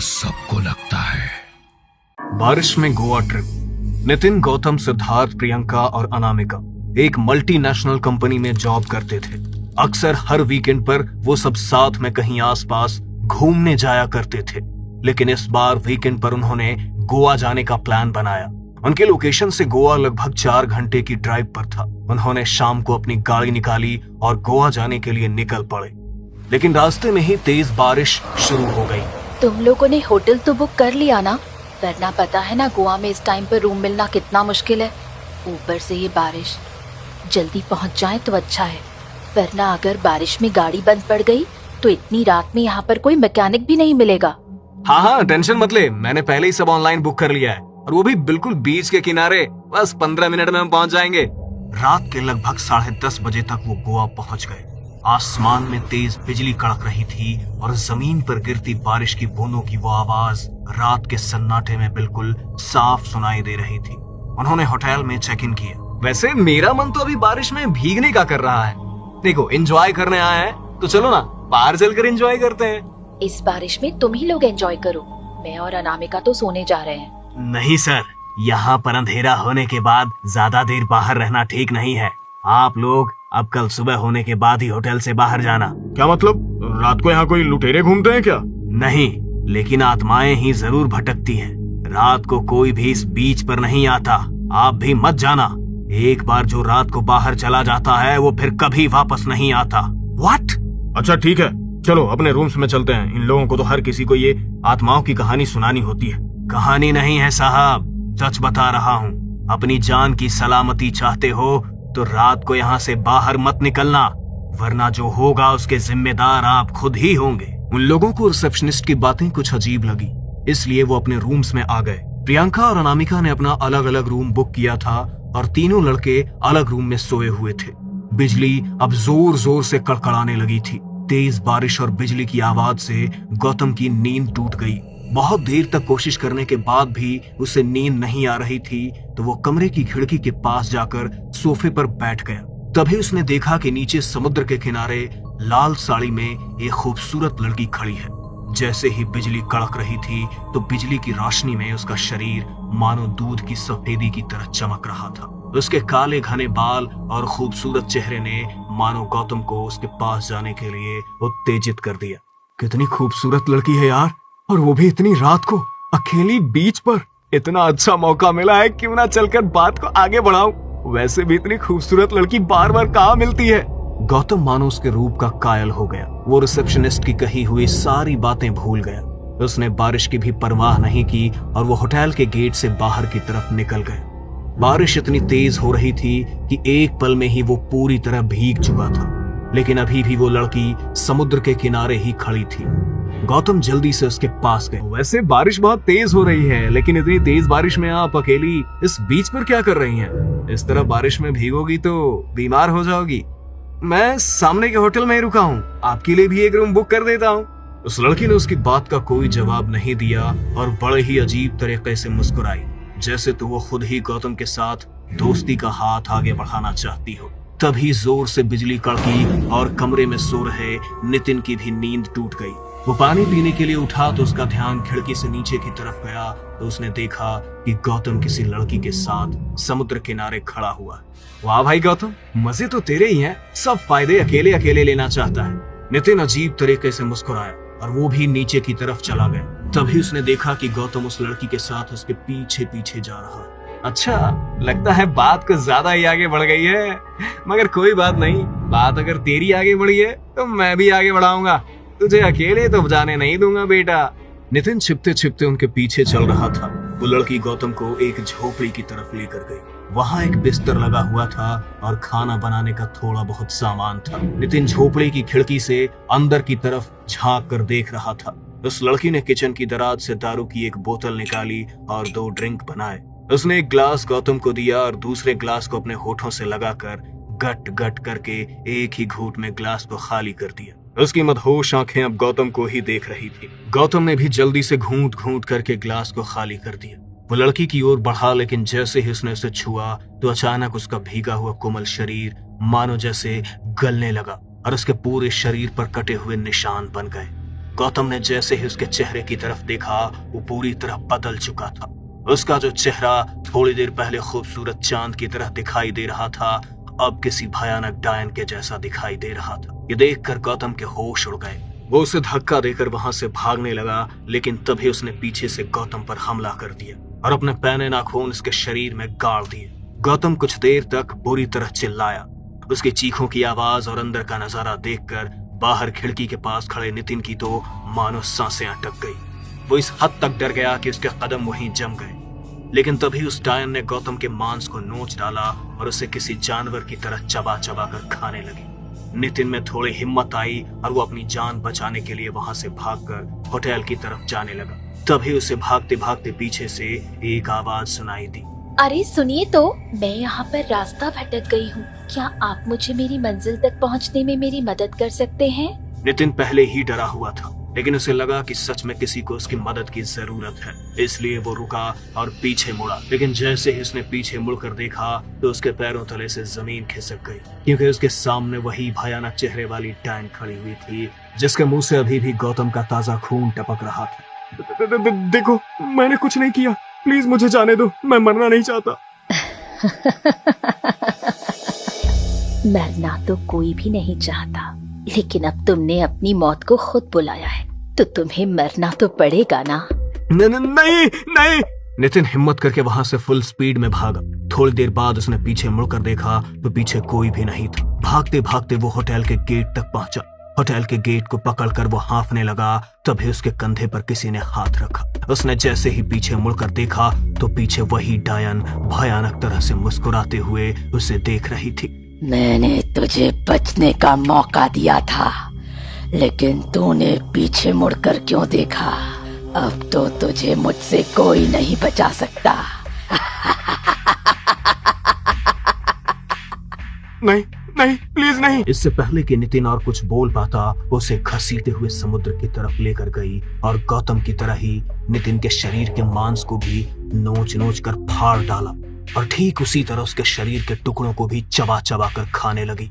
सबको लगता है। बारिश में गोवा ट्रिप। नितिन, गौतम, सिद्धार्थ, प्रियंका और अनामिका एक मल्टीनेशनल कंपनी में जॉब करते थे। अक्सर हर वीकेंड पर वो सब साथ में कहीं आसपास घूमने जाया करते थे, लेकिन इस बार वीकेंड पर उन्होंने गोवा जाने का प्लान बनाया। उनके लोकेशन से गोवा लगभग 4 घंटे की ड्राइव पर था। उन्होंने शाम को अपनी गाड़ी निकाली और गोवा जाने के लिए निकल पड़े, लेकिन रास्ते में ही तेज बारिश शुरू हो गई। तुम लोगों ने होटल तो बुक कर लिया ना? वरना पता है ना गोवा में इस टाइम पर रूम मिलना कितना मुश्किल है। ऊपर से ये बारिश, जल्दी पहुंच जाए तो अच्छा है, वरना अगर बारिश में गाड़ी बंद पड़ गई तो इतनी रात में यहाँ पर कोई मैकेनिक भी नहीं मिलेगा। हाँ, टेंशन मत ले, मैंने पहले ही सब ऑनलाइन बुक कर लिया है, और वो भी बिल्कुल बीच के किनारे। बस 15 मिनट में हम पहुंच जाएंगे। रात के लगभग 10:30 बजे तक वो गोवा पहुंच गए। आसमान में तेज बिजली कड़क रही थी और जमीन पर गिरती बारिश की बूंदों की वो आवाज रात के सन्नाटे में बिल्कुल साफ सुनाई दे रही थी। उन्होंने होटल में चेक इन किया। वैसे मेरा मन तो अभी बारिश में भीगने का कर रहा है। देखो, एंजॉय करने आए हैं तो चलो ना, बाहर चलकर एंजॉय करते हैं। इस बारिश में तुम ही लोग एंजॉय करो, मैं और अनामिका तो सोने जा रहे हैं। नहीं सर, यहाँ पर अंधेरा होने के बाद ज्यादा देर बाहर रहना ठीक नहीं है। आप लोग अब कल सुबह होने के बाद ही होटल से बाहर जाना। क्या मतलब? रात को यहाँ कोई लुटेरे घूमते हैं क्या? नहीं, लेकिन आत्माएं ही जरूर भटकती हैं। रात को कोई भी इस बीच पर नहीं आता। आप भी मत जाना। एक बार जो रात को बाहर चला जाता है वो फिर कभी वापस नहीं आता। व्हाट? अच्छा ठीक है, चलो अपने रूम्स में चलते हैं। इन लोगों को तो हर किसी को ये आत्माओं की कहानी सुनानी होती है। कहानी नहीं है साहब, सच बता रहा हूँ। अपनी जान की सलामती चाहते हो तो रात को यहाँ से बाहर मत निकलना, वरना जो होगा उसके जिम्मेदार आप खुद ही होंगे। उन लोगों को रिसेप्शनिस्ट की बातें कुछ अजीब लगी, इसलिए वो अपने रूम्स में आ गए। प्रियंका और अनामिका ने अपना अलग अलग रूम बुक किया था और तीनों लड़के अलग रूम में सोए हुए थे। बिजली अब जोर जोर से कड़कड़ाने लगी थी। तेज बारिश और बिजली की आवाज से गौतम की नींद टूट गई। बहुत देर तक कोशिश करने के बाद भी उसे नींद नहीं आ रही थी, तो वो कमरे की खिड़की के पास जाकर सोफे पर बैठ गया। तभी उसने देखा कि नीचे समुद्र के किनारे लाल साड़ी में एक खूबसूरत लड़की खड़ी है। जैसे ही बिजली कड़क रही थी तो बिजली की रोशनी में उसका शरीर मानो दूध की सफेदी की तरह चमक रहा था। उसके काले घने बाल और खूबसूरत चेहरे ने मानो गौतम को उसके पास जाने के लिए उत्तेजित कर दिया। कितनी खूबसूरत लड़की है यार, और वो भी इतनी रात को अकेली बीच पर। इतना अच्छा मौका मिला है, क्यों ना चलकर बात को आगे बढ़ाऊं। वैसे भी इतनी खूबसूरत लड़की बार बार कहाँ मिलती है। गौतम मानो उसके रूप का कायल हो गया। वो रिसेप्शनिस्ट की कही हुई सारी बातें भूल गया। उसने बारिश की भी परवाह नहीं की और वो होटल के गेट से बाहर की तरफ निकल गए। बारिश इतनी तेज हो रही थी कि एक पल में ही वो पूरी तरह भीग चुका था, लेकिन अभी भी वो लड़की समुद्र के किनारे ही खड़ी थी। गौतम जल्दी से उसके पास गए। वैसे बारिश बहुत तेज हो रही है, लेकिन इतनी तेज बारिश में आप अकेली इस बीच पर क्या कर रही हैं? इस तरह बारिश में भीगोगी तो बीमार हो जाओगी। मैं सामने के होटल में ही रुका हूँ, आपके लिए भी एक रूम बुक कर देता हूँ। उस लड़की ने उसकी बात का कोई जवाब नहीं दिया और बड़े ही अजीब तरीके से मुस्कुराई, जैसे तो वो खुद ही गौतम के साथ दोस्ती का हाथ आगे बढ़ाना चाहती हो। तभी जोर से बिजली कड़की और कमरे में सो रहे नितिन की भी नींद टूट गई। वो पानी पीने के लिए उठा तो उसका ध्यान खिड़की से नीचे की तरफ गया, तो उसने देखा कि गौतम किसी लड़की के साथ समुद्र किनारे खड़ा हुआ। वाह भाई गौतम, मजे तो तेरे ही हैं, सब फायदे अकेले अकेले लेना चाहता है। नितिन अजीब तरीके से मुस्कुराया और वो भी नीचे की तरफ चला गया। तभी उसने देखा कि गौतम उस लड़की के साथ उसके पीछे पीछे जा रहा है। अच्छा, लगता है बात कुछ ज्यादा ही आगे बढ़ गई है, मगर कोई बात नहीं। बात अगर तेरी आगे बढ़ी है तो मैं भी आगे बढ़ाऊंगा, तुझे अकेले तो जाने नहीं दूंगा बेटा। नितिन छिपते छिपते उनके पीछे चल रहा था। वो लड़की गौतम को एक झोपड़ी की तरफ लेकर गई। वहां एक बिस्तर लगा हुआ था और खाना बनाने का थोड़ा बहुत सामान था। नितिन झोपड़ी की खिड़की से अंदर की तरफ झांक कर देख रहा था। उस लड़की ने किचन की दराज से दारू की एक बोतल निकाली और 2 ड्रिंक बनाए। उसने एक ग्लास गौतम को दिया और दूसरे ग्लास को अपने होठों से लगाकर गट गट करके एक ही घूंट में ग्लास को खाली कर दिया। उसकी मदहोश आंखें अब गौतम को ही देख रही थी। गौतम ने भी जल्दी से घूंट घूंट करके ग्लास को खाली कर दिया। वो लड़की की ओर बढ़ा, लेकिन जैसे ही उसने उसे छुआ तो अचानक उसका भीगा हुआ कोमल शरीर मानो जैसे गलने लगा और उसके पूरे शरीर पर कटे हुए निशान बन गए। गौतम ने जैसे ही उसके चेहरे की तरफ देखा वो पूरी तरह बदल चुका था। उसका जो चेहरा थोड़ी देर पहले खूबसूरत चांद की तरह दिखाई दे रहा था अब किसी भयानक डायन के जैसा दिखाई दे रहा था। ये देखकर गौतम के होश उड़ गए। वो उसे धक्का देकर वहां से भागने लगा, लेकिन तभी उसने पीछे से गौतम पर हमला कर दिया और अपने पैने नाखून उसके शरीर में गाड़ दिए। गौतम कुछ देर तक बुरी तरह चिल्लाया। उसकी चीखों की आवाज और अंदर का नजारा देखकर बाहर खिड़की के पास खड़े नितिन की तो मानो सांसें अटक गई। वो इस हद तक डर गया कि उसके कदम वहीं जम गए। लेकिन तभी उस डायन ने गौतम के मांस को नोच डाला और उसे किसी जानवर की तरह चबा चबा कर खाने लगी। नितिन में थोड़ी हिम्मत आई और वो अपनी जान बचाने के लिए वहां से भागकर होटल की तरफ जाने लगा। तभी उसे भागते भागते पीछे से एक आवाज सुनाई दी। अरे सुनिए तो, मैं यहाँ पर रास्ता भटक गई हूँ। क्या आप मुझे मेरी मंजिल तक पहुँचने में मेरी मदद कर सकते हैं? नितिन पहले ही डरा हुआ था, लेकिन उसे लगा कि सच में किसी को उसकी मदद की जरूरत है, इसलिए वो रुका और पीछे मुड़ा। लेकिन जैसे ही उसने पीछे मुड़कर देखा तो उसके पैरों तले से जमीन खिसक गई, क्योंकि उसके सामने वही भयानक चेहरे वाली डायन खड़ी हुई थी, जिसके मुंह से अभी भी गौतम का ताजा खून टपक रहा था। देखो, मैंने कुछ नहीं किया, प्लीज मुझे जाने दो, मैं मरना नहीं चाहता। मरना तो कोई भी नहीं चाहता, लेकिन अब तुमने अपनी मौत को खुद बुलाया है तो तुम्हें मरना तो पड़ेगा ना। नहीं नहीं। नितिन हिम्मत करके वहां से फुल स्पीड में भागा। थोड़ी देर बाद उसने पीछे मुड़कर देखा तो पीछे कोई भी नहीं था। भागते भागते वो होटल के गेट तक पहुंचा। होटल के गेट को पकड़कर वो हाँफने लगा। तभी उसके कंधे पर किसी ने हाथ रखा। उसने जैसे ही पीछे मुड़कर देखा तो पीछे वही डायन भयानक तरह से मुस्कुराते हुए उसे देख रही थी। मैंने तुझे बचने का मौका दिया था, लेकिन तूने पीछे मुड़कर क्यों देखा? अब तो तुझे मुझसे कोई नहीं बचा सकता। नहीं नहीं, प्लीज नहीं। इससे पहले कि नितिन और कुछ बोल पाता, उसे घसीटते हुए समुद्र की तरफ लेकर गई और गौतम की तरह ही नितिन के शरीर के मांस को भी नोच नोच कर फाड़ डाला और ठीक उसी तरह उसके शरीर के टुकड़ों को भी चबा चबा कर खाने लगी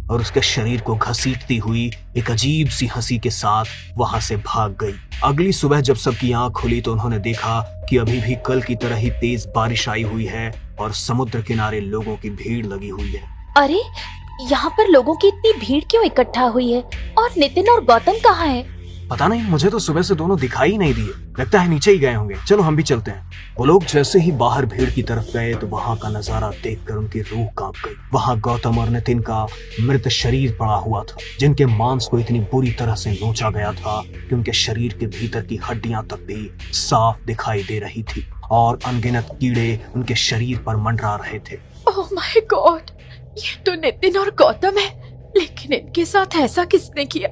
और उसके शरीर को घसीटती हुई एक अजीब सी हंसी के साथ वहां से भाग गई। अगली सुबह जब सबकी आंख खुली तो उन्होंने देखा कि अभी भी कल की तरह ही तेज बारिश आई हुई है और समुद्र किनारे लोगों की भीड़ लगी हुई है। अरे, यहाँ पर लोगों की इतनी भीड़ क्यों इकट्ठा हुई है? और नितिन और गौतम कहाँ हैं? पता नहीं, मुझे तो सुबह से दोनों दिखाई नहीं दिए। लगता है नीचे ही गए होंगे। चलो हम भी चलते हैं। वो लोग जैसे ही बाहर भीड़ की तरफ गए तो वहां का नजारा देखकर उनकी रूह कांप गई। वहां गौतम और नितिन का मृत शरीर पड़ा हुआ था, जिनके मांस को इतनी बुरी तरह से नोचा गया था कि उनके शरीर के भीतर की हड्डियां तक भी साफ दिखाई दे रही थी और अनगिनत कीड़े उनके शरीर पर मंडरा रहे थे। ओह माय गॉड, ये तो नितिन और गौतम है, लेकिन इनके साथ ऐसा किसने किया?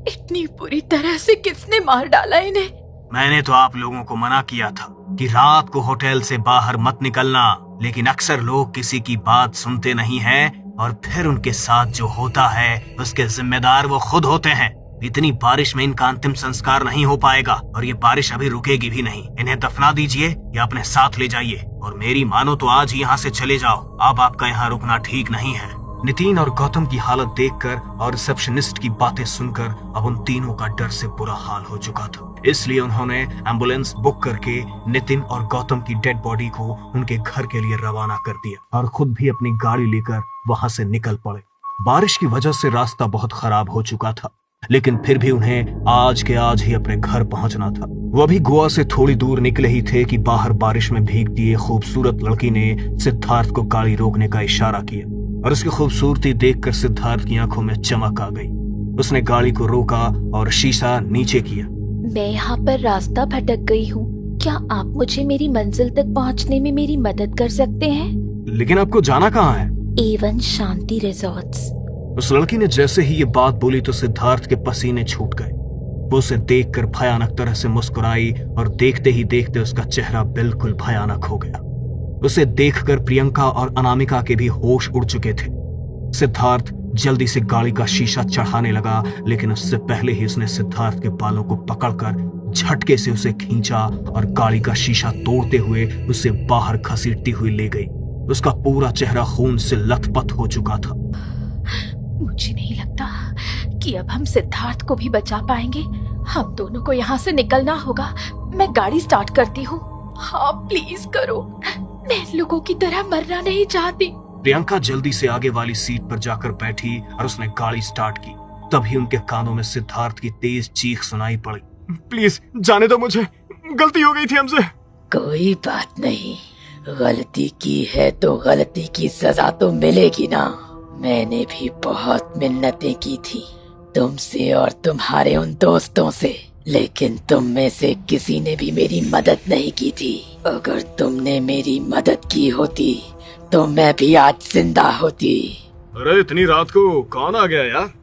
इतनी बुरी तरह से किसने मार डाला इन्हें? मैंने तो आप लोगों को मना किया था कि रात को होटल से बाहर मत निकलना, लेकिन अक्सर लोग किसी की बात सुनते नहीं हैं और फिर उनके साथ जो होता है उसके जिम्मेदार वो खुद होते हैं। इतनी बारिश में इनका अंतिम संस्कार नहीं हो पाएगा और ये बारिश अभी रुकेगी भी नहीं। इन्हें दफना दीजिए या अपने साथ ले जाइए और मेरी मानो तो आज ही यहाँ से चले जाओ। अब आपका यहाँ रुकना ठीक नहीं है। नितिन और गौतम की हालत देखकर और रिसेप्शनिस्ट की बातें सुनकर अब उन तीनों का डर से बुरा हाल हो चुका था। इसलिए उन्होंने एम्बुलेंस बुक करके नितिन और गौतम की डेड बॉडी को उनके घर के लिए रवाना कर दिया और खुद भी अपनी गाड़ी लेकर वहां से निकल पड़े। बारिश की वजह से रास्ता बहुत खराब हो चुका था, लेकिन फिर भी उन्हें आज के आज ही अपने घर पहुंचना था। वो अभी गोवा से थोड़ी दूर निकले ही थे कि बाहर बारिश में भीगती एक खूबसूरत लड़की ने सिद्धार्थ को गाड़ी रोकने का इशारा किया और उसकी खूबसूरती देखकर सिद्धार्थ की आंखों में चमक आ गई। उसने गाड़ी को रोका और शीशा नीचे किया। मैं यहाँ पर रास्ता भटक गई हूँ। क्या आप मुझे मेरी मंजिल तक पहुँचने में मेरी मदद कर सकते हैं? लेकिन आपको जाना कहाँ है? A1 शांति रिजॉर्ट्स। उस लड़की ने जैसे ही ये बात बोली तो सिद्धार्थ के पसीने छूट गए। वो उसे देखकर भयानक तरह से मुस्कुराई और देखते ही देखते उसका चेहरा बिल्कुल भयानक हो गया। उसे देखकर प्रियंका और अनामिका के भी होश उड़ चुके थे। सिद्धार्थ जल्दी से गाड़ी का शीशा चढ़ाने लगा, लेकिन उससे पहले ही उसने सिद्धार्थ के बालों को पकड़कर झटके से उसे खींचा और गाड़ी का शीशा तोड़ते हुए उसे बाहर घसीटती हुई ले गई। उसका पूरा चेहरा खून से लथपथ हो चुका था। मुझे नहीं लगता कि अब हम सिद्धार्थ को भी बचा पाएंगे। हम दोनों को यहाँ से निकलना होगा। मैं गाड़ी स्टार्ट करती हूँ। हाँ प्लीज करो, मैं लोगों की तरह मरना नहीं चाहती। प्रियंका जल्दी से आगे वाली सीट पर जाकर बैठी और उसने गाड़ी स्टार्ट की। तभी उनके कानों में सिद्धार्थ की तेज चीख सुनाई पड़ी। प्लीज जाने दो मुझे, गलती हो गई थी हमसे। कोई बात नहीं, गलती की है तो गलती की सजा तो मिलेगी ना। मैंने भी बहुत मिन्नतें की थी तुमसे और तुम्हारे उन दोस्तों से, लेकिन तुम में से किसी ने भी मेरी मदद नहीं की थी। अगर तुमने मेरी मदद की होती तो मैं भी आज जिंदा होती। अरे इतनी रात को कौन आ गया यार?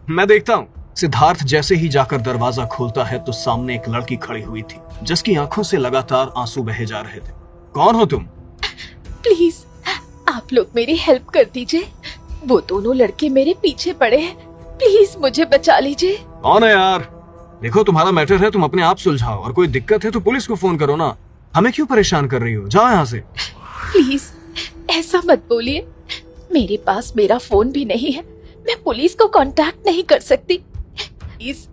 मैं देखता हूँ। सिद्धार्थ जैसे ही जाकर दरवाजा खोलता है तो सामने एक लड़की खड़ी हुई थी जिसकी आंखों से लगातार आंसू बहे जा रहे थे। कौन हो तुम? प्लीज आप लोग मेरी हेल्प कर दीजिए। वो दोनों लड़के मेरे पीछे पड़े हैं, प्लीज मुझे बचा लीजिए। कौन है यार? देखो तुम्हारा मैटर है, तुम अपने आप सुलझाओ, और कोई दिक्कत है तो पुलिस को फोन करो ना। हमें क्यों परेशान कर रही हो? जाओ यहाँ से। प्लीज ऐसा मत बोलिए, मेरे पास मेरा फोन भी नहीं है, मैं पुलिस को कांटेक्ट नहीं कर सकती। प्लीज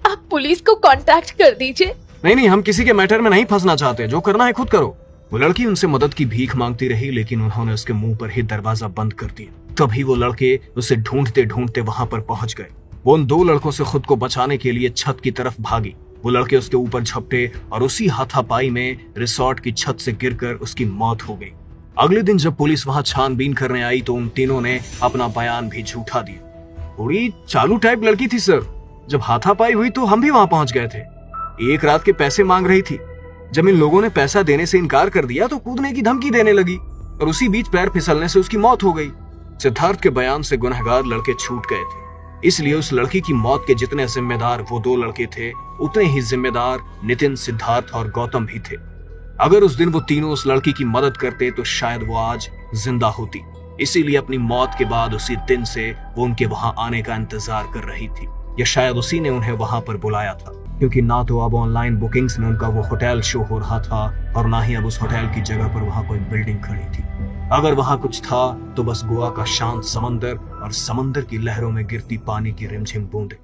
आप पुलिस को कांटेक्ट कर दीजिए। नहीं, हम किसी के मैटर में नहीं फंसना चाहते, जो करना है खुद करो। वो लड़की उनसे मदद की भीख मांगती रही, लेकिन उन्होंने उसके मुंह पर ही दरवाजा बंद कर दिया। तभी वो लड़के उसे ढूंढते ढूंढते वहां पर पहुंच गए। वो उन दो लड़कों से खुद को बचाने के लिए छत की तरफ भागी। वो लड़के उसके ऊपर झपटे और उसी हाथापाई में रिसोर्ट की छत से गिरकर उसकी मौत हो गई। अगले दिन जब पुलिस वहां छानबीन करने आई तो उन तीनों ने अपना बयान भी झूठा दिया। थोड़ी चालू टाइप लड़की थी सर। जब हाथापाई हुई तो हम भी वहां पहुंच गए थे। एक रात के पैसे मांग रही थी। जब इन लोगों ने पैसा देने से इनकार कर दिया तो कूदने की धमकी देने लगी और उसी बीच पैर फिसलने से उसकी मौत हो गई। सिद्धार्थ के बयान से गुनहगार लड़के छूट गए थे, इसलिए उस लड़की की मौत के जितने जिम्मेदार वो दो लड़के थे, उतने ही जिम्मेदार नितिन, सिद्धार्थ और गौतम भी थे। अगर उस दिन वो तीनों उस लड़की की मदद करते तो शायद वो आज जिंदा होती। इसीलिए अपनी मौत के बाद उसी दिन से वो उनके वहां आने का इंतजार कर रही थी, या शायद उसी ने उन्हें वहां पर बुलाया था, क्योंकि ना तो अब ऑनलाइन बुकिंग्स में उनका वो होटल शो हो रहा था और ना ही अब उस होटल की जगह पर वहां कोई बिल्डिंग खड़ी थी। अगर वहां कुछ था तो बस गोवा का शांत समंदर और समंदर की लहरों में गिरती पानी की रिमझिम बूंदें।